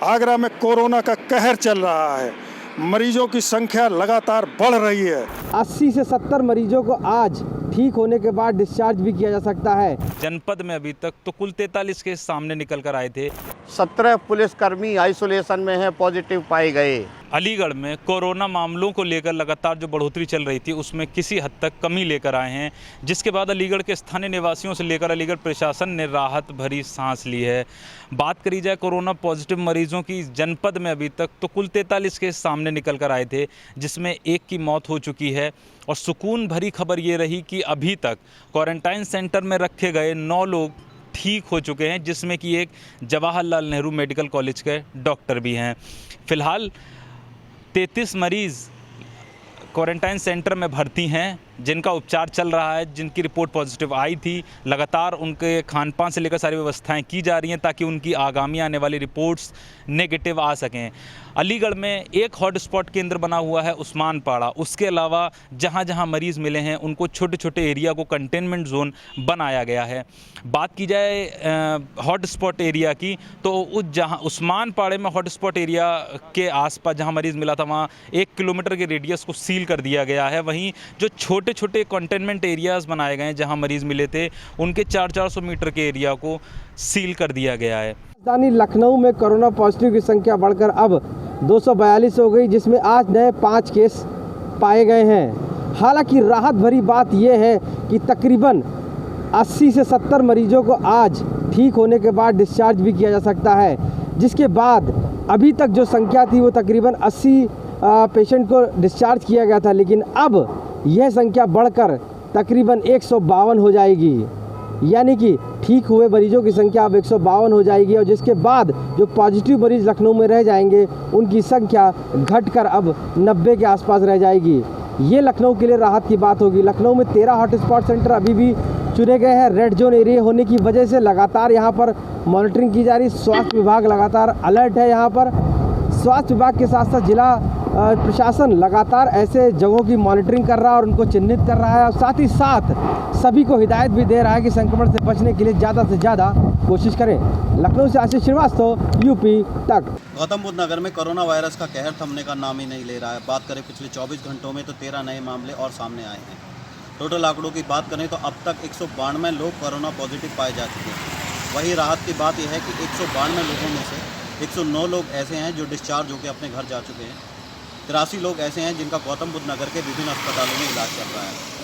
आगरा में कोरोना का कहर चल रहा है। मरीजों की संख्या लगातार बढ़ रही है। 80 से 70 मरीजों को आज ठीक होने के बाद डिस्चार्ज भी किया जा सकता है। जनपद में अभी तक तो कुल 43 केस सामने निकल कर आए थे। 17 पुलिसकर्मी आइसोलेशन में है, पॉजिटिव पाए गए। अलीगढ़ में कोरोना मामलों को लेकर लगातार जो बढ़ोतरी चल रही थी उसमें किसी हद तक कमी लेकर आए हैं, जिसके बाद अलीगढ़ के स्थानीय निवासियों से लेकर अलीगढ़ प्रशासन ने राहत भरी सांस ली है। बात करी जाए कोरोना पॉजिटिव मरीजों की, जनपद में अभी तक तो कुल 43 केस सामने निकल कर आए थे, जिसमें एक की मौत हो चुकी है। और सुकून भरी खबर ये रही कि अभी तक क्वारंटाइन सेंटर में रखे गए 9 लोग ठीक हो चुके हैं, जिसमें कि एक जवाहरलाल नेहरू मेडिकल कॉलेज के डॉक्टर भी हैं। फिलहाल 33 मरीज़ क्वारंटाइन सेंटर में भर्ती हैं, जिनका उपचार चल रहा है, जिनकी रिपोर्ट पॉजिटिव आई थी। लगातार उनके खान पान से लेकर सारी व्यवस्थाएं की जा रही हैं ताकि उनकी आगामी आने वाली रिपोर्ट्स नेगेटिव आ सकें। अलीगढ़ में एक हॉटस्पॉट केंद्र बना हुआ है उस्मान पाड़ा। उसके अलावा जहां जहां मरीज़ मिले हैं उनको छोटे छोटे एरिया को कंटेनमेंट जोन बनाया गया है। बात की जाए हॉटस्पॉट एरिया की, तो जहां उस्मान पाड़े में हॉटस्पॉट एरिया के आसपास जहां मरीज़ मिला था वहां 1 किलोमीटर के रेडियस को सील कर दिया गया है। वहीं जो छोटे छोटे कंटेनमेंट एरियाज़ बनाए गए हैं जहां मरीज़ मिले थे, उनके 400 मीटर के एरिया को सील कर दिया गया है। राजधानी लखनऊ में कोरोना पॉजिटिव की संख्या बढ़कर अब 242 हो गई, जिसमें आज नए 5 केस पाए गए हैं। हालांकि राहत भरी बात यह है कि तकरीबन 80 से 70 मरीजों को आज ठीक होने के बाद डिस्चार्ज भी किया जा सकता है, जिसके बाद अभी तक जो संख्या थी वो तकरीबन 80 पेशेंट को डिस्चार्ज किया गया था, लेकिन अब यह संख्या बढ़कर तकरीबन 152 हो जाएगी। यानी कि ठीक हुए मरीजों की संख्या अब 152 हो जाएगी, और जिसके बाद जो पॉजिटिव मरीज लखनऊ में रह जाएंगे उनकी संख्या घटकर अब 90 के आसपास रह जाएगी। ये लखनऊ के लिए राहत की बात होगी। लखनऊ में 13 हॉटस्पॉट सेंटर अभी भी चुने गए हैं। रेड जोन एरिया होने की वजह से लगातार यहाँ पर मॉनिटरिंग की जा रही। स्वास्थ्य विभाग लगातार अलर्ट है। यहाँ पर स्वास्थ्य विभाग के साथ साथ जिला प्रशासन लगातार ऐसे जगहों की मॉनिटरिंग कर रहा है और उनको चिन्हित कर रहा है, और साथ ही साथ सभी को हिदायत भी दे रहा है कि संक्रमण से बचने के लिए ज़्यादा से ज़्यादा कोशिश करें। लखनऊ से आशीष श्रीवास्तव, यूपी तक। गौतम बुद्ध नगर में कोरोना वायरस का कहर थमने का नाम ही नहीं ले रहा है। बात करें पिछले 24 घंटों में तो 13 नए मामले और सामने आए हैं। टोटल आंकड़ों की बात करें तो अब तक 192 लोग कोरोना पॉजिटिव पाए जा चुके हैं। वही राहत की बात यह है कि 192 लोगों में से 109 लोग ऐसे हैं जो डिस्चार्ज होकर अपने घर जा चुके हैं। 83 लोग ऐसे हैं जिनका गौतम बुद्ध नगर के विभिन्न अस्पतालों में इलाज चल रहा है।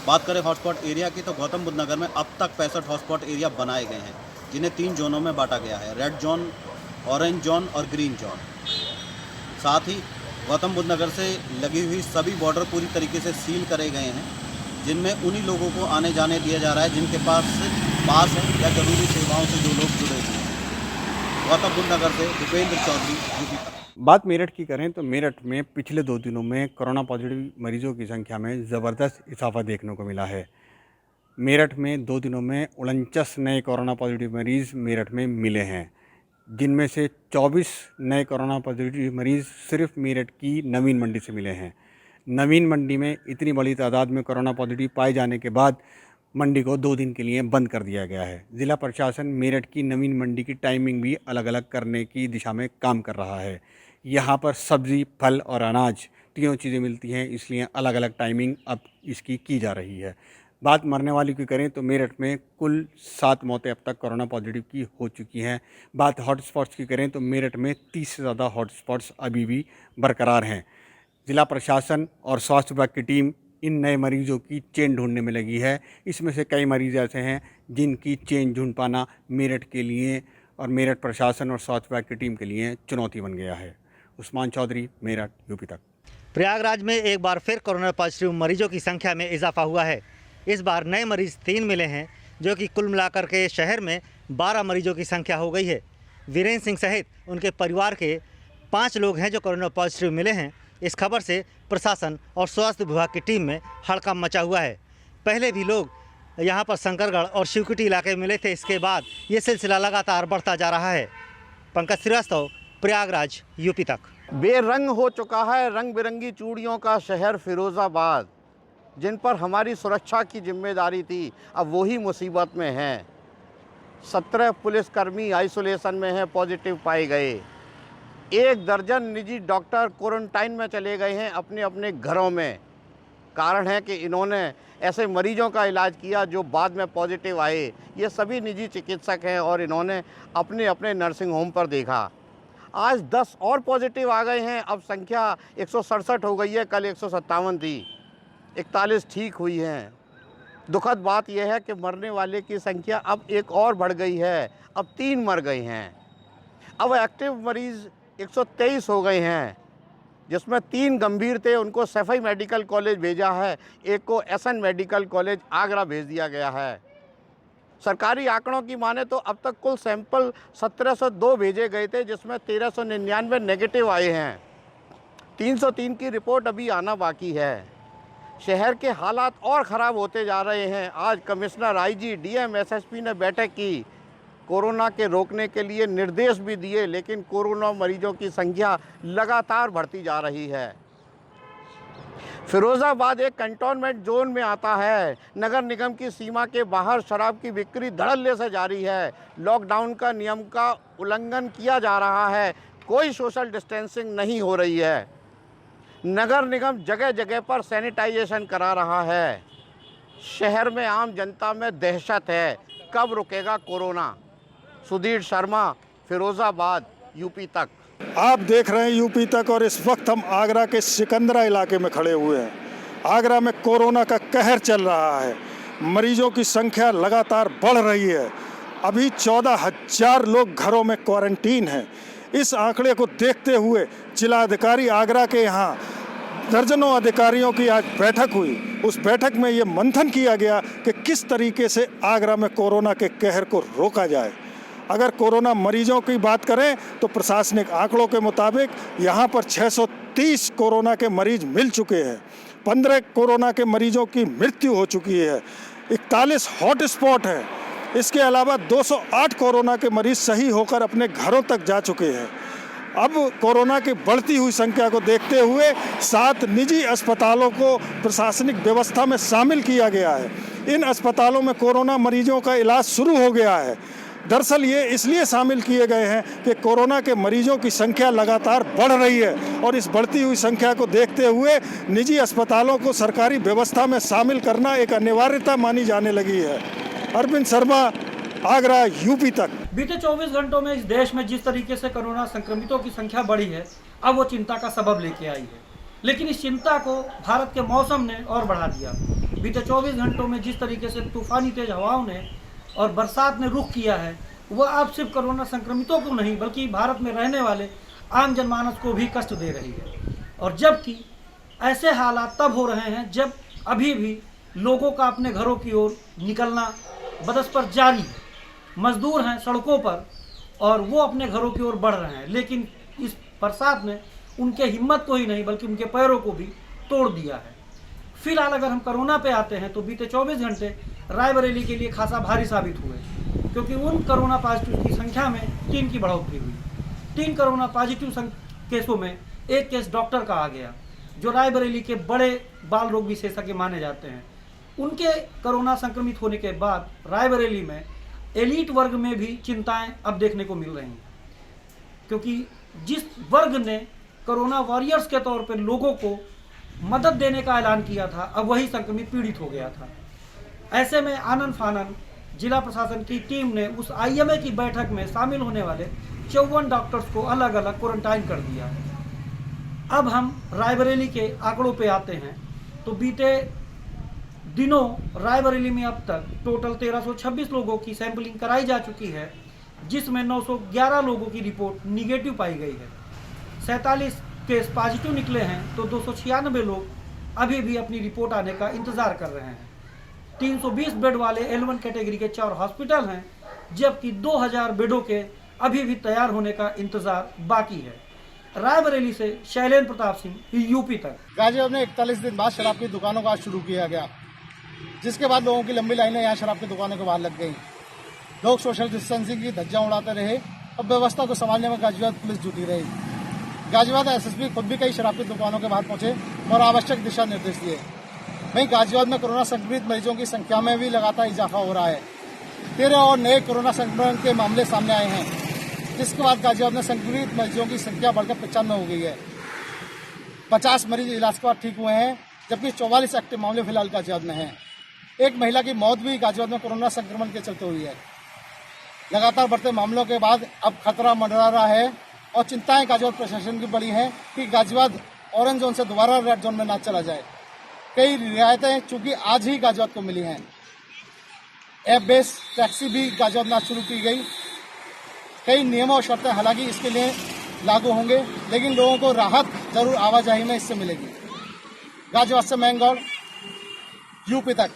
बात करें हॉटस्पॉट एरिया की तो गौतम बुद्ध नगर में अब तक 65 हॉटस्पॉट एरिया बनाए गए हैं, जिन्हें 3 जोनों में बांटा गया है, रेड जोन, ऑरेंज जोन और ग्रीन जोन। साथ ही गौतम बुद्ध नगर से लगी हुई सभी बॉर्डर पूरी तरीके से सील करे गए हैं, जिनमें उन्हीं लोगों को आने जाने दिया जा रहा है जिनके पास पास है या जरूरी सेवाओं से जो लोग जुड़े हुए हैं। गौतम बुद्ध नगर से भूपेंद्र चौधरी, यूपी तक। बात मेरठ की करें तो मेरठ में पिछले 2 दिनों में कोरोना पॉजिटिव मरीजों की संख्या में ज़बरदस्त इजाफा देखने को मिला है। मेरठ में 2 दिनों में 49 नए कोरोना पॉजिटिव मरीज़ मेरठ में मिले हैं, जिनमें से 24 नए कोरोना पॉजिटिव मरीज़ सिर्फ मेरठ की नवीन मंडी से मिले हैं। नवीन मंडी में इतनी बड़ी तादाद में कोरोना पॉजिटिव पाए जाने के बाद मंडी को 2 दिन के लिए बंद कर दिया गया है। ज़िला प्रशासन मेरठ की नवीन मंडी की टाइमिंग भी अलग अलग करने की दिशा में काम कर रहा है। यहाँ पर सब्ज़ी, फल और अनाज तीनों चीज़ें मिलती हैं, इसलिए अलग अलग टाइमिंग अब इसकी की जा रही है। बात मरने वाली की करें तो मेरठ में कुल 7 मौतें अब तक कोरोना पॉजिटिव की हो चुकी हैं। बात हॉटस्पॉट्स की करें तो मेरठ में 30 से ज़्यादा हॉटस्पॉट्स अभी भी बरकरार हैं। ज़िला प्रशासन और स्वास्थ्य विभाग की टीम इन नए मरीजों की चेन ढूंढने में लगी है। इसमें से कई मरीज़ ऐसे हैं जिनकी चेन ढूंढ पाना मेरठ के लिए और मेरठ प्रशासन और स्वास्थ्य विभाग की टीम के लिए चुनौती बन गया है। उस्मान चौधरी, मेरठ, यूपी तक। प्रयागराज में एक बार फिर कोरोना पॉजिटिव मरीजों की संख्या में इजाफा हुआ है। इस बार नए मरीज 3 मिले हैं, जो कि कुल मिलाकर के शहर में 12 मरीजों की संख्या हो गई है। वीरेंद्र सिंह सहित उनके परिवार के 5 लोग हैं जो कोरोना पॉजिटिव मिले हैं। इस खबर से प्रशासन और स्वास्थ्य विभाग की टीम में हड़कंप मचा हुआ है। पहले भी लोग यहाँ पर शंकरगढ़ और शिवकुटी इलाके में मिले थे। इसके बाद ये सिलसिला लगातार बढ़ता जा रहा है। पंकज श्रीवास्तव, प्रयागराज, यूपी तक। बेरंग हो चुका है रंग बिरंगी चूड़ियों का शहर फिरोज़ाबाद। जिन पर हमारी सुरक्षा की जिम्मेदारी थी, अब वही मुसीबत में हैं। 17 पुलिसकर्मी आइसोलेशन में हैं, पॉजिटिव पाए गए। 1 दर्जन निजी डॉक्टर क्वारंटाइन में चले गए हैं अपने अपने घरों में। कारण है कि इन्होंने ऐसे मरीजों का इलाज किया जो बाद में पॉजिटिव आए। ये सभी निजी चिकित्सक हैं और इन्होंने अपने अपने नर्सिंग होम पर देखा। आज 10 और पॉजिटिव आ गए हैं। अब संख्या 167 हो गई है, कल 157 थी, 41 ठीक हुई हैं। दुखद बात यह है कि मरने वाले की संख्या अब एक और बढ़ गई है, अब 3 मर गए हैं। अब एक्टिव मरीज़ 123 हो गए हैं, जिसमें 3 गंभीर थे, उनको सफाई मेडिकल कॉलेज भेजा है, एक को एसएन मेडिकल कॉलेज आगरा भेज दिया गया है। सरकारी आंकड़ों की माने तो अब तक कुल सैंपल 1702 भेजे गए थे, जिसमें 1399 नेगेटिव आए हैं। 303 की रिपोर्ट अभी आना बाकी है। शहर के हालात और ख़राब होते जा रहे हैं। आज कमिश्नर, आईजी, डीएम, एसएसपी ने बैठक की, कोरोना के रोकने के लिए निर्देश भी दिए, लेकिन कोरोना मरीजों की संख्या लगातार बढ़ती जा रही है। फिरोज़ाबाद एक कंटोनमेंट जोन में आता है। नगर निगम की सीमा के बाहर शराब की बिक्री धड़ल्ले से जारी है। लॉकडाउन का नियम का उल्लंघन किया जा रहा है, कोई सोशल डिस्टेंसिंग नहीं हो रही है। नगर निगम जगह जगह पर सैनिटाइजेशन करा रहा है। शहर में आम जनता में दहशत है, कब रुकेगा कोरोना? सुधीर शर्मा, फिरोज़ाबाद, यूपी तक। आप देख रहे हैं यूपी तक, और इस वक्त हम आगरा के सिकंदरा इलाके में खड़े हुए हैं। आगरा में कोरोना का कहर चल रहा है। मरीजों की संख्या लगातार बढ़ रही है। अभी 14,000 लोग घरों में क्वारंटीन हैं। इस आंकड़े को देखते हुए जिलाधिकारी आगरा के यहाँ दर्जनों अधिकारियों की आज बैठक हुई। उस बैठक में ये मंथन किया गया कि किस तरीके से आगरा में कोरोना के कहर को रोका जाए। अगर कोरोना मरीजों की बात करें तो प्रशासनिक आंकड़ों के मुताबिक यहाँ पर 630 कोरोना के मरीज मिल चुके हैं। 15 कोरोना के मरीजों की मृत्यु हो चुकी है। 41 हॉट स्पॉट हैं। इसके अलावा 208 कोरोना के मरीज सही होकर अपने घरों तक जा चुके हैं। अब कोरोना की बढ़ती हुई संख्या को देखते हुए 7 निजी अस्पतालों को प्रशासनिक व्यवस्था में शामिल किया गया है। इन अस्पतालों में कोरोना मरीजों का इलाज शुरू हो गया है। दरअसल ये इसलिए शामिल किए गए हैं कि कोरोना के मरीजों की संख्या लगातार बढ़ रही है, और इस बढ़ती हुई संख्या को देखते हुए निजी अस्पतालों को सरकारी व्यवस्था में शामिल करना एक अनिवार्यता मानी जाने लगी है। अरविंद शर्मा, आगरा, यूपी तक। बीते 24 घंटों में इस देश में जिस तरीके से कोरोना संक्रमितों की संख्या बढ़ी है, अब वो चिंता का सबब लेके आई है। लेकिन इस चिंता को भारत के मौसम ने और बढ़ा दिया। बीते 24 घंटों में जिस तरीके से तूफानी तेज हवाओं ने और बरसात ने रुख किया है, वह अब सिर्फ कोरोना संक्रमितों को नहीं बल्कि भारत में रहने वाले आम जनमानस को भी कष्ट दे रही है। और जबकि ऐसे हालात तब हो रहे हैं जब अभी भी लोगों का अपने घरों की ओर निकलना बदस्तर जारी है। मजदूर हैं सड़कों पर और वो अपने घरों की ओर बढ़ रहे हैं, लेकिन इस बरसात ने उनके हिम्मत को ही नहीं बल्कि उनके पैरों को भी तोड़ दिया है। फिलहाल अगर हम कोरोना पे आते हैं तो बीते 24 घंटे रायबरेली के लिए खासा भारी साबित हुए, क्योंकि उन कोरोना पॉजिटिव की संख्या में 3 की बढ़ोतरी हुई। 3 कोरोना पॉजिटिव केसों में एक केस डॉक्टर का आ गया, जो रायबरेली के बड़े बाल रोग विशेषज्ञ माने जाते हैं। उनके कोरोना संक्रमित होने के बाद रायबरेली में एलीट वर्ग में भी चिंताएं अब देखने को मिल रही हैं, क्योंकि जिस वर्ग ने कोरोना वॉरियर्स के तौर पर लोगों को मदद देने का ऐलान किया था, अब वही संक्रमित पीड़ित हो गया था। ऐसे में आनन फानन जिला प्रशासन की टीम ने उस आईएमए की बैठक में शामिल होने वाले 54 डॉक्टर्स को अलग अलग क्वारंटाइन कर दिया। अब हम रायबरेली के आंकड़ों पे आते हैं तो बीते दिनों रायबरेली में अब तक टोटल 1326 लोगों की सैंपलिंग कराई जा चुकी है, जिसमें 911 लोगों की रिपोर्ट निगेटिव पाई गई है। 47 केस पॉजिटिव निकले हैं तो 296 लोग अभी भी अपनी रिपोर्ट आने का इंतज़ार कर रहे हैं। 320 बेड वाले L1 कैटेगरी के 4 हॉस्पिटल हैं, जबकि 2000 बेडों के अभी भी तैयार होने का इंतज़ार बाकी है। रायबरेली से शैलेंद्र प्रताप सिंह, यूपी तक। गाजियाबाद में 41 दिन बाद शराब की दुकानों का शुरू किया गया, जिसके बाद लोगों की लंबी लाइनें यहाँ शराब की दुकानों के बाहर लग गई। लोग सोशल डिस्टेंसिंग की धज्जियां उड़ाते रहे। अब व्यवस्था को संभालने में गाजियाबाद पुलिस जुटी रही। गाजियाबाद एसएसपी खुद भी कई शराब की दुकानों के बाहर पहुंचे और आवश्यक दिशा निर्देश दिए। वहीं गाजियाबाद में कोरोना संक्रमित मरीजों की संख्या में भी लगातार इजाफा हो रहा है। 13 और नए कोरोना संक्रमण के मामले सामने आए हैं। जिसके बाद गाजियाबाद में संक्रमित मरीजों की संख्या बढ़कर 95 हो गई है। 50 मरीज इलाज के बाद ठीक हुए हैं, जबकि 44 एक्टिव मामले फिलहाल गाजियाबाद में हैं। एक महिला की मौत भी गाजियाबाद में कोरोना संक्रमण के चलते हुई है। लगातार बढ़ते मामलों के बाद अब खतरा मंडरा रहा है और चिंताएं गाजियाबाद प्रशासन की बढ़ी हैं कि गाजियाबाद ऑरेंज जोन से दोबारा रेड जोन में ना चला जाए। कई रियायतें चूंकि आज ही गाजियाबाद को मिली हैं। ऐप बेस्ड टैक्सी भी गाजियाबाद में शुरू की गई। कई नियमों और शर्तें हालांकि इसके लिए लागू होंगे, लेकिन लोगों को राहत जरूर आवाजाही में इससे मिलेगी। गाजियाबाद से मैं गौड़, यूपी तक।